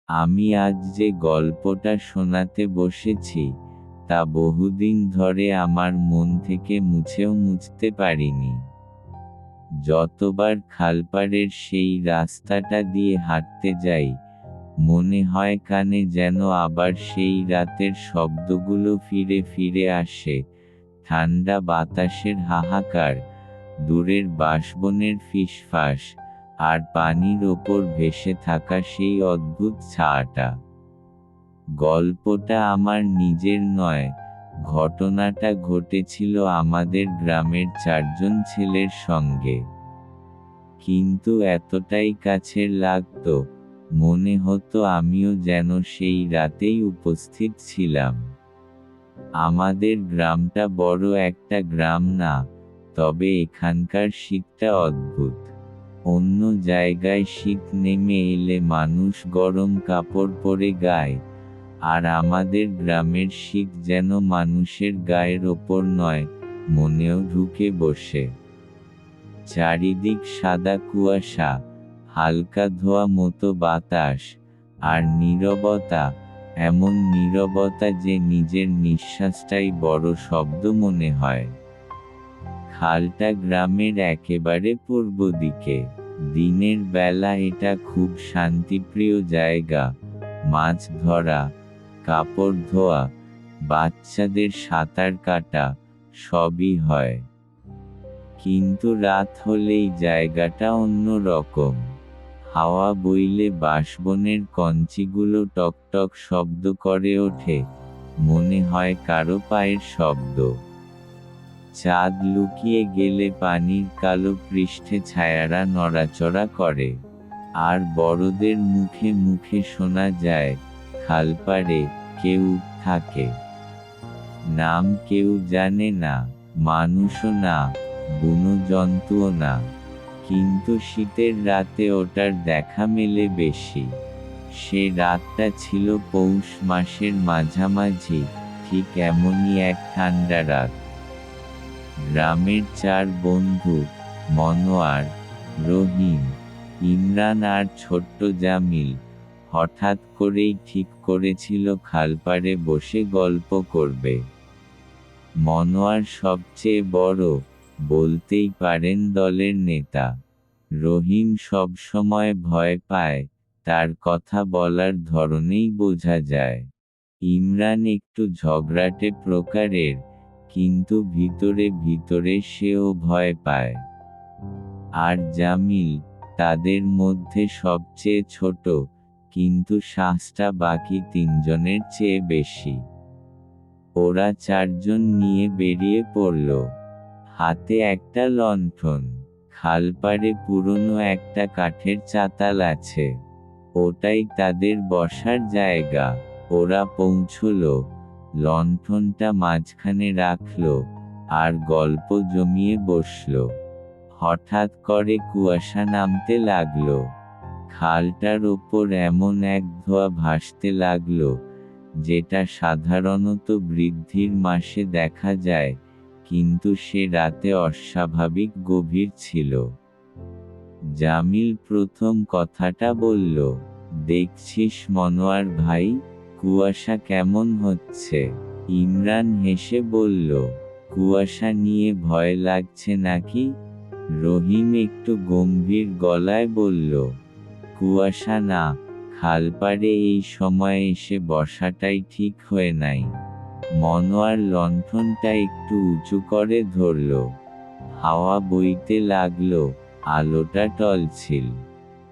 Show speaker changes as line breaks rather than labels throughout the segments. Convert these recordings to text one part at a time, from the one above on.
আমি আজ যে গল্পটা শোনাতে বসেছি, তা বহুদিন ধরে আমার মন থেকে মুছতে পারিনি। যতবার খালপাড়ের সেই রাস্তাটা দিয়ে হাঁটতে যাই, মনে হয় কানে যেন আবার সেই রাতের শব্দগুলো ফিরে ফিরে আসে, ঠান্ডা বাতাসের হাহাকার, দূরের বাঁশবনের ফিসফাস, আর পানির ওপর ভেসে থাকা সেই অদ্ভুত ছায়াটা। গল্পটা আমার নিজের নয়, ঘটনাটা ঘটেছিল আমাদের গ্রামের 4জন ছেলের সঙ্গে। কিন্তু এতটাই কাছের লাগতো, মনে হতো আমিও যেন সেই রাতেই উপস্থিত ছিলাম। আমাদের গ্রামটা বড় একটা গ্রাম না, তবে এখানকার শীতটা অদ্ভুত। অন্য জায়গায় শীত নেমে এলে মানুষ গরম কাপড় পরে গায়, আর আমাদের গ্রামের শীত যেন মানুষের গায়ের ওপর নয়, মনেও ঢুকে বসে। চারিদিক সাদা কুয়াশা, হালকা ধোয়া মতো বাতাস, আর নীরবতা, এমন নীরবতা যে নিজের নিঃশ্বাসটাই বড় শব্দ মনে হয়। খালটা গ্রামের একেবারে পূর্ব দিকে। দিনের বেলা এটা খুব শান্তিপ্রিয় জায়গা, মাছ ধরা, কাপড় ধোয়া, বাচ্চাদের সাঁতার কাটা, সবই হয়। কিন্তু রাত হলেই জায়গাটা অন্য রকম। হাওয়া বইলে বাঁশবনের কঞ্চিগুলো টকটক শব্দ করে ওঠে, মনে হয় কারো পায়ের শব্দ। চাঁদ লুকিয়ে গেলে পানির কালো পৃষ্ঠে ছায়ারা নড়াচড়া করে, আর বড়দের মুখে মুখে শোনা যায়, খালপাড়ে কেউ থাকে। নাম কেউ জানে না, মানুষও না, বুনো জন্তুও না, কিন্তু শীতের রাতে ওটার দেখা মেলে বেশি। সে রাতটা ছিল পৌষ মাসের মাঝামাঝি, ঠিক এমনই এক ঠান্ডা রাত। গ্রামের 4 বন্ধু, মনোয়ার, রহিম, ইমরান আর ছোট্ট জামিল, হঠাৎ করেই ঠিক করেছিল খালপাড়ে বসে গল্প করবে। মনোয়ার সবচেয়ে বড়, বলতেই পারেন দলের নেতা। রহিম সবসময় ভয় পায়, তার কথা বলার ধরনেই বোঝা যায়। ইমরান একটু ঝগড়াটে প্রকারের, কিন্তু ভিতরে ভিতরে সেও ভয় পায়। আর জামিল, তাদের মধ্যে সবচেয়ে ছোট, কিন্তু সাহসটা বাকি 3 জনের চেয়ে বেশি। ওরা 4 জন নিয়ে বেরিয়ে পড়ল। হাতে একটা লণ্ঠন। খালপাড়ে পুরনো একটা কাঠের চাতাল আছে, ওটাই তাদের বসার জায়গা। ওরা পৌঁছল, লণ্ঠনটা মাঝখানে রাখল, আর গল্প জমিয়ে বসল। হঠাৎ করে কুয়াশা নামতে লাগল। খালটার ওপর এমন এক ধোঁয়া ভাসতে লাগল, যেটা সাধারণত বৃদ্ধির মাসে দেখা যায়, কিন্তু সে রাতে অস্বাভাবিক গভীর ছিল। জামিল প্রথম কথাটা বলল, দেখছিস মনোয়ার ভাই, কুয়াশা কেমন হচ্ছে? ইমরান হেসে বলল, কুয়াশা নিয়ে ভয় লাগছে নাকি? রহিম একটু গম্ভীর গলায় বলল, কুয়াশা না, খালপাড়ে এই সময়ে এসে বসাটাই ঠিক হয়ে নাই। মনোয়ার লণ্ঠনটা একটু উঁচু করে ধরল। হাওয়া বইতে লাগল, আলোটা টলছিল।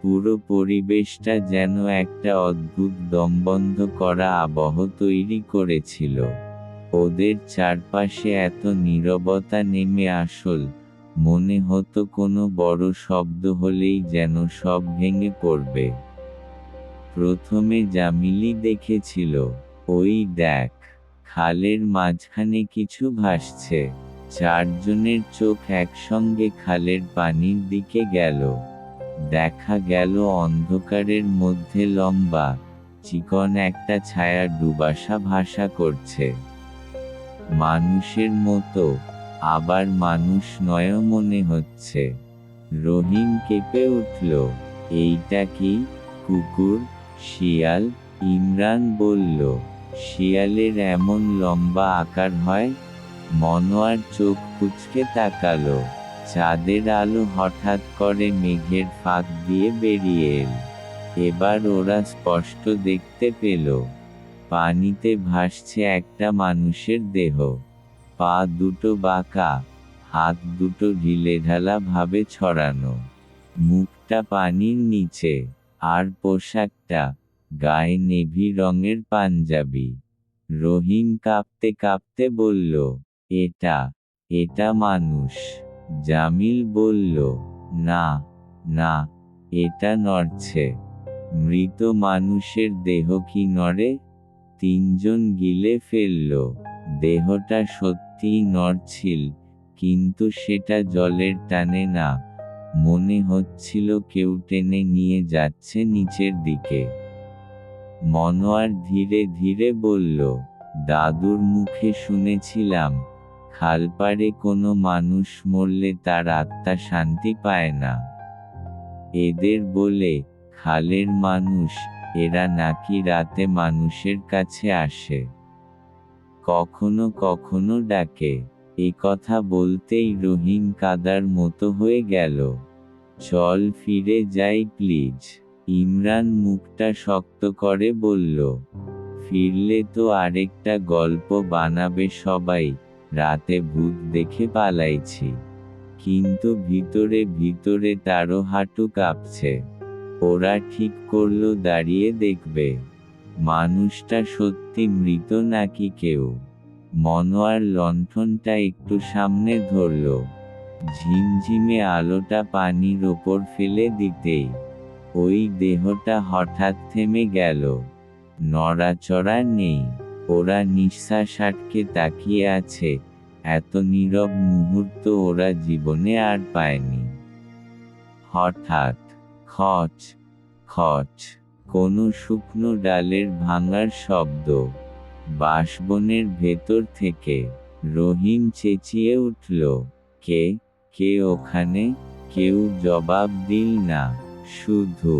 পুরো পরিবেশটা যেন একটা অদ্ভুত দমবন্ধ করা আবহ তৈরি করেছিল। ওদের চারপাশে এত নীরবতা নেমে আসল, মনে হতো কোনো বড় শব্দ হলেই যেন সব ভেঙে পড়বে। প্রথমে জামিলি দেখেছিল, ওই দেখ, খালের মাঝখানে কিছু ভাসছে। 4 জনের চোখ একসঙ্গে খালের পানির দিকে গেল। দেখা গেল অন্ধকারের মধ্যে লম্বা, চিকন একটা ছায়া ডুবাসা ভাসা করছে। মানুষের মতো, আবার মানুষ নয় মনে হচ্ছে। রহিম কেঁপে উঠল, এইটা কি, কুকুর? শিয়াল? ইমরান বলল। শিয়ালের এমন লম্বা আকার হয়? মনোয়ার চোখ কুঁচকে তাকালো। চাঁদের আলো হঠাৎ করে মেঘের ফাঁক দিয়ে বেরিয়ে এল। এবার ওরা স্পষ্ট দেখতে পেল, পানিতে ভাসছে একটা মানুষের দেহ। পা দুটো বাঁকা, হাত দুটো ঢিলেঢালা ভাবে ছড়ানো, মুখটা পানির নিচে, আর পোশাকটা, গায়ে নেভি রঙের পাঞ্জাবি। রহিম কাঁপতে কাঁপতে বলল, এটা এটা মানুষ। জামিল বলল, না, না, এটা নড়ছে। মৃত মানুষের দেহ কি নড়ে? তিনজন গিলে ফেলল। দেহটা সত্যিই নড়ছিল, কিন্তু সেটা জলের টানে না, মনে হচ্ছিল কেউ টেনে নিয়ে যাচ্ছে নিচের দিকে। মনোয়ার ধীরে ধীরে বলল, দাদুর মুখে শুনেছিলাম, খালপাড়ে কোনো মানুষ মরলে তার আত্মা শান্তি পায় না। এদের বলে, খালের মানুষ, এরা নাকি রাতে মানুষের কাছে আসে, কখনো কখনো ডাকে। এ কথা বলতেই রহিম কাদার মতো হয়ে গেল। চল ফিরে যাই প্লিজ। ইমরান মুখটা শক্ত করে বলল। ফিরলে তো আরেকটা গল্প বানাবে সবাই, রাতে ভূত দেখে পালাইছি। কিন্তু ভিতরে ভিতরে তারও হাঁটু কাঁপছে। ওরা ঠিক করলো দাঁড়িয়ে দেখবে, মানুষটা সত্যি মৃত নাকি কেউ। মনোয়ার লণ্ঠনটা একটু সামনে ধরল। ঝিমঝিমে আলোটা পানির ওপর ফেলে দিতেই ওই দেহটা হঠাৎ থেমে গেল। নড়াচড়া নেই। ওরা নিঃশ্বাস আটকে তাকিয়ে আছে। এত নীরব মুহূর্ত ওরা জীবনে আর পায়নি। হঠাৎ খচ খচ কোনো শুকনো ডালের ভাঙার শব্দ। বাঁশবনের ভেতর থেকে রহিম চেঁচিয়ে উঠল, কে কে ওখানে? কেউ জবাব দিল না। শুধু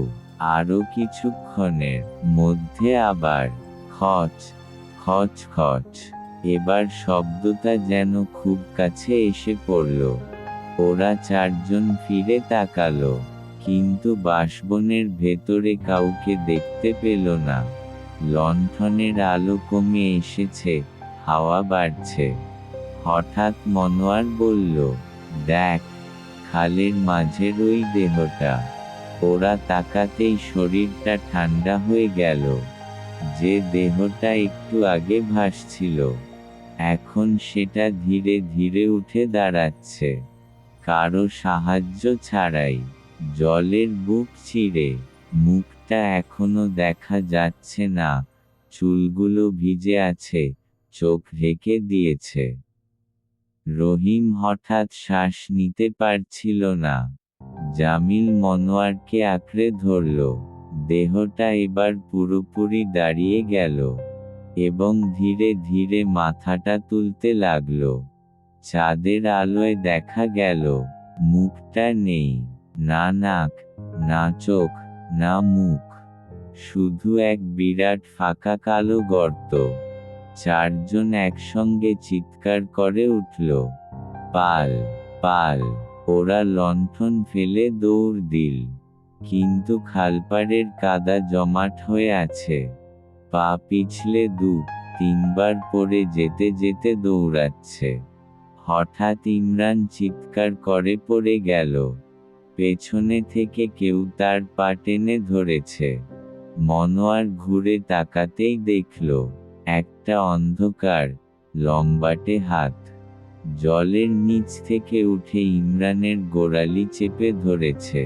আরও কিছুক্ষণের মধ্যে আবার খচ খচ খচ। এবার শব্দটা যেন খুব কাছে এসে পড়ল। ওরা চারজন ফিরে তাকালো, কিন্তু বাঁশবনের ভেতরে কাউকে দেখতে পেল না। লণ্ঠনের আলো কমে এসেছে, হাওয়া বাড়ছে। হঠাৎ মনোয়ার বলল, দেখ, খালের মাঝের ওই দেহটা। ওরা তাকাতেই শরীরটা ঠান্ডা হয়ে গেল। যে দেহটা একটু আগে ভাসছিল, এখন সেটা ধীরে ধীরে উঠে দাঁড়াচ্ছে, কারো সাহায্য ছাড়াই, জলের বুক চিরে। মুখটা এখনো দেখা যাচ্ছে না, চুলগুলো ভিজে আছে, চোখ ঢেকে দিয়েছে। রহিম হঠাৎ শ্বাস নিতে পারছিল না। জামিল মনোয়ারকে আঁকড়ে ধরল। দেহটা এবার পুরোপুরি দাঁড়িয়ে গেল, এবং ধীরে ধীরে মাথাটা তুলতে লাগল। চাঁদের আলোয় দেখা গেল, মুখটা নেই, না নাক, না চোখ, না মুখ, শুধু এক বিরাট ফাঁকা কালো গর্ত। চারজন একসঙ্গে চিৎকার করে উঠল, পাল পাল। ওরা লণ্ঠন ফেলে দৌড় দিল, কিন্তু খালপাড়ের কাদা জমাট হয়ে আছে। পা পিছলে তিনবার পড়ে যেতে যেতে দৌড়াচ্ছে। হঠাৎ ইমরান চিৎকার করে পড়ে গেল। পেছনে থেকে কেউ তার পা টেনে ধরেছে। মনোয়ার ঘুরে তাকাতেই দেখল, একটা অন্ধকার, লম্বাটে হাত জলের নিচ থেকে উঠে ইমরানের গোড়ালি চেপে ধরেছে।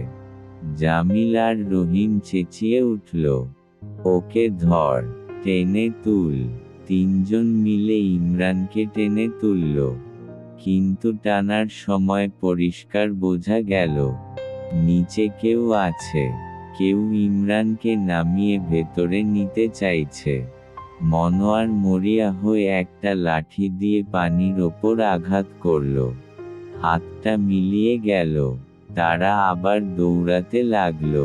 জামিল আর রহিম চেঁচিয়ে উঠল, ওকে ধর, টেনে তুল। তিনজন মিলে ইমরানকে টেনে তুলল, কিন্তু টানার সময় পরিষ্কার বোঝা গেল, নিচে কেউ আছে। কেউ ইমরানকে নামিয়ে ভেতরে নিতে চাইছে। মনোয়ার মরিয়া হয়ে একটা লাঠি দিয়ে পানির ওপর আঘাত করল। হাতটা মিলিয়ে গেল। তারা আবার দৌড়াতে লাগলো।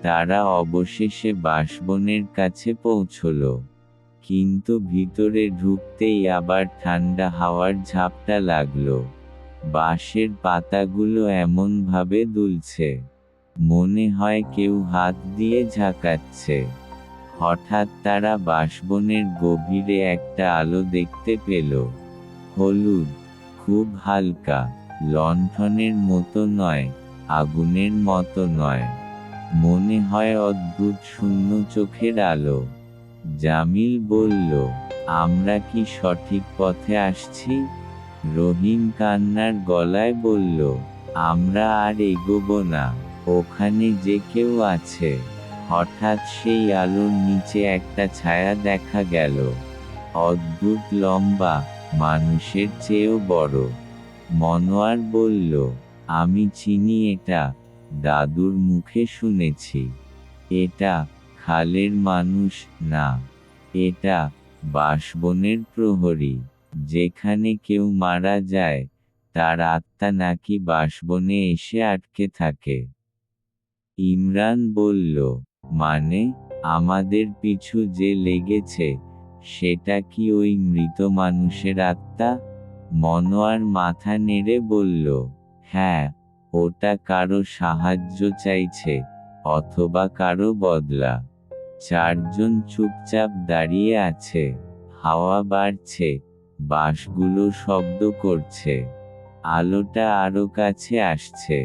তারা অবশেষে বাঁশবনের কাছে পৌঁছল। কিন্তু ভিতরে ঢুকতেই আবার ঠান্ডা হাওয়ার ঝাপটা লাগল। বাঁশের পাতাগুলো এমনভাবে দুলছে, মনে হয় কেউ হাত দিয়ে ঝাঁকাচ্ছে। হঠাৎ তারা বাঁশবনের গভীরে একটা আলো দেখতে পেল। হলুদ, খুব হালকা, লণ্ঠনের মতো নয়, আগুনের মতো নয়, মনে হয় অদ্ভুত শূন্য চোখের আলো। জামিল বলল, আমরা কি সঠিক পথে আসছি? রহিম কান্নার গলায় বলল, আমরা আর এগোবো না, ওখানে যে কেউ আছে। হঠাৎ সেই আলোর নিচে একটা ছায়া দেখা গেল, অদ্ভুত লম্বা, মানুষের চেয়েও বড়। মনোয়ার বলল, আমি চিনি এটা, দাদুর মুখে শুনেছি। এটা খালের মানুষ না, এটা বাঁশবনের প্রহরী। যেখানে কেউ মারা যায়, তার আত্মা নাকি বাঁশবনে এসে আটকে থাকে। ইমরান বলল, মানে, আমাদের পিছু যে লেগেছে, সেটা কি ওই মৃত মানুষের আত্মা? মনোয়ার মাথা নেড়ে বলল, হ্যাঁ, ওটা কারো সাহায্য চাইছে, অথবা কারো বদলা। চারজন চুপচাপ দাঁড়িয়ে আছে। হাওয়া বাড়ছে, বাঁশগুলো শব্দ করছে। আলোটা আরো কাছে আসছে।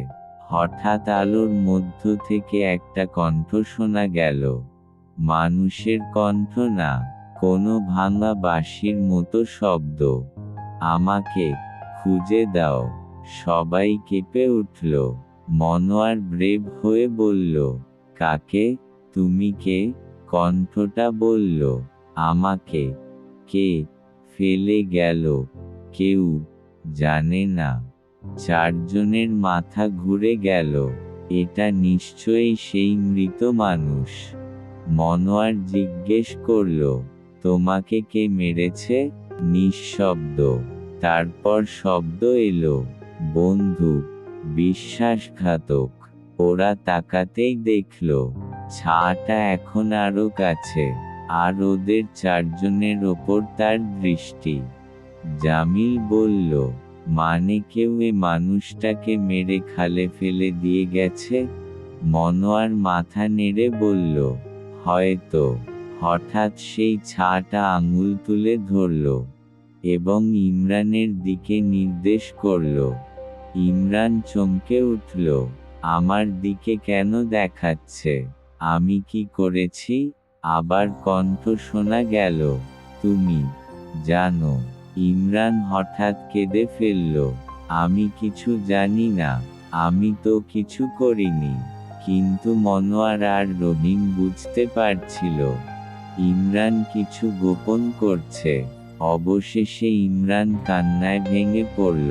হঠাৎ আলোর মধ্য থেকে একটা কণ্ঠ শোনা গেল। মানুষের কণ্ঠ না, কোনো ভাঙা বাঁশির মতো শব্দ। আমাকে খুঁজে দাও। সবাই কেঁপে উঠল। মনোয়ার ব্রেভ হয়ে বলল, কাকে? তুমি কে? কণ্ঠটা বলল, আমাকে। কে ফেলে গেল? কেউ জানে না। চারজনের মাথা ঘুরে গেল। এটা নিশ্চয়ই সেই মৃত মানুষ। মনোয়ার জিজ্ঞেস করল, তোমাকে কে মেরেছে? নিঃশব্দ। তারপর শব্দ এলো, বন্দুক, বিশ্বাসঘাতক। ওরা তাকাতেই দেখল, ছায়াটা এখন আরো কাছে, আর ওদের চারজনের ওপর তার দৃষ্টি। জামিল বলল, মানে কেউ এ মানুষটাকে মেরে খালে ফেলে দিয়ে গেছে? মনোয়ার মাথা নেড়ে বলল, হয়তো। হঠাৎ সেই ছায়াটা আঙুল তুলে ধরল, এবং ইমরানের দিকে নির্দেশ করল। ইমরান চমকে উঠল, আমার দিকে কেন দেখাচ্ছে? আমি কি করেছি? আবার কণ্ঠ শোনা গেল, তুমি জানো। ইমরান হঠাৎ কেঁদে ফেলল, আমি কিছু জানি না, আমি তো কিছু করিনি। কিন্তু মনোয়ার আর রহিম বুঝতে পারছিল, ইমরান কিছু গোপন করছে। অবশেষে ইমরান কান্নায় ভেঙে পড়ল।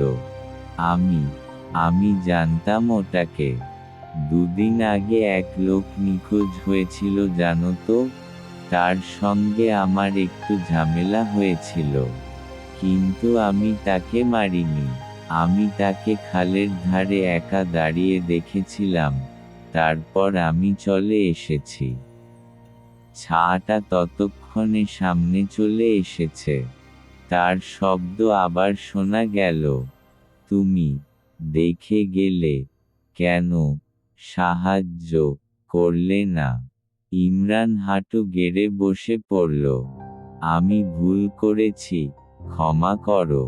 আমি জানতাম ওটাকে। দুদিন আগে এক লোক নিখোঁজ হয়েছিল জানো তো? তার সঙ্গে আমার একটু ঝামেলা হয়েছিল। কিন্তু আমি তাকে মারিনি। আমি তাকে খালের ধারে একা দাঁড়িয়ে দেখেছিলাম, তারপর আমি চলে এসেছি। ছায়াটা ততক্ষণে সামনে চলে এসেছে। তার শব্দ আবার শোনা গেল, তুমি দেখে গেলে, কেন সাহায্য করলে না? ইমরান হাঁটু গেড়ে বসে পড়ল, আমি ভুল করেছি, ক্ষমা করো।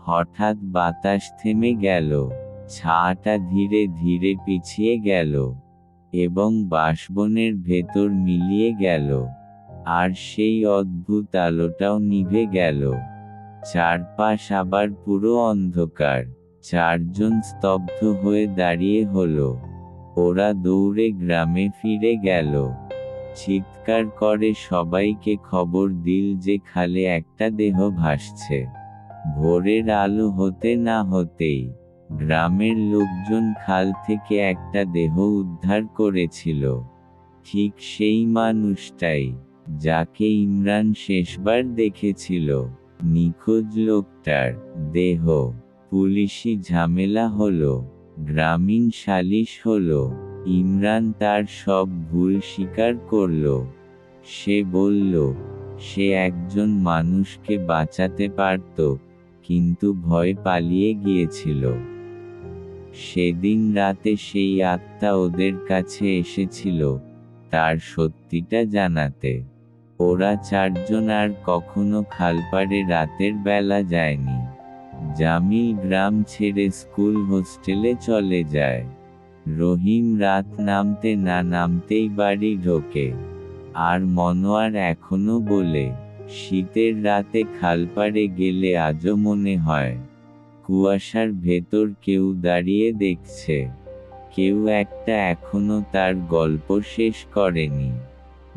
হঠাৎ বাতাস থেমে গেল, ছায়াটা ধীরে ধীরে পিছিয়ে গেল, এবং বাঁশবনের ভেতর মিলিয়ে গেল। আর সেই অদ্ভুত আলোটাও নিভে গেল। চারপাশ আবার পুরো অন্ধকার। চারজন স্তব্ধ হয়ে দাঁড়িয়ে হলো। ওরা দৌড়ে গ্রামে ফিরে গেল। চিৎকার করে সবাইকে খবর দিল যে খালে একটা দেহ ভাসছে। ভোরের আলো হতে না হতেই গ্রামের লোকজন খাল থেকে একটা দেহ উদ্ধার করেছিল। ঠিক সেই মানুষটাই, যাকে ইমরান শেষবার দেখেছিল। নিখোঁজ লোকটার দেহ। পুলিশি ঝামেলা হলো, গ্রামীণ সালিশ হলো, ইমরান তার সব ভুল স্বীকার করল। সে বলল, সে একজন মানুষকে বাঁচাতে পারত, কিন্তু ভয় পালিয়ে গিয়েছিল। সেদিন রাতে সেই আত্মা ওদের কাছে এসেছিল, তার সত্যিটা জানাতে। ওরা চারজন আর কখনো খালপাড়ে রাতের বেলা যায়নি। জামিল গ্রাম ছেড়ে স্কুল হোস্টেলে চলে যায়। রহিম রাত নামতে না নামতেই বাড়ি ঢোকে। আর মনোয়ার এখনো বলে, শীতের রাতে খালপাড়ে গেলে আজও মনে হয় কুয়াশার ভেতর কেউ দাঁড়িয়ে দেখছে। কেউ একটা এখনো তার গল্প শেষ করেনি।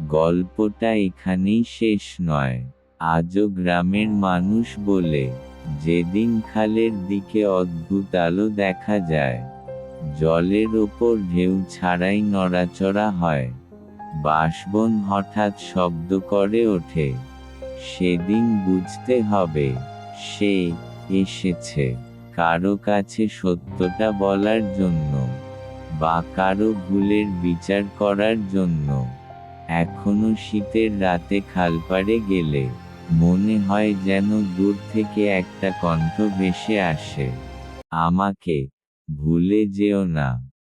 গল্পটা এখানেই শেষ নয়। আজও গ্রামের মানুষ বলে, যেদিন খালের দিকে অদ্ভুত আলো দেখা যায়, জলের ওপর ঢেউ ছাড়াই নড়াচড়া হয়, বাঁশবন হঠাৎ শব্দ করে ওঠে, সেদিন বুঝতে হবে সে এসেছে কারো কাছে সত্যটা বলার জন্য, বা কারো ভুলের বিচার করার জন্য। এখনো শীতের রাতে খালপাড়ে গেলে মনে হয় যেন দূর থেকে একটা কণ্ঠ ভেসে আসে, আমাকে ভুলে যেও না।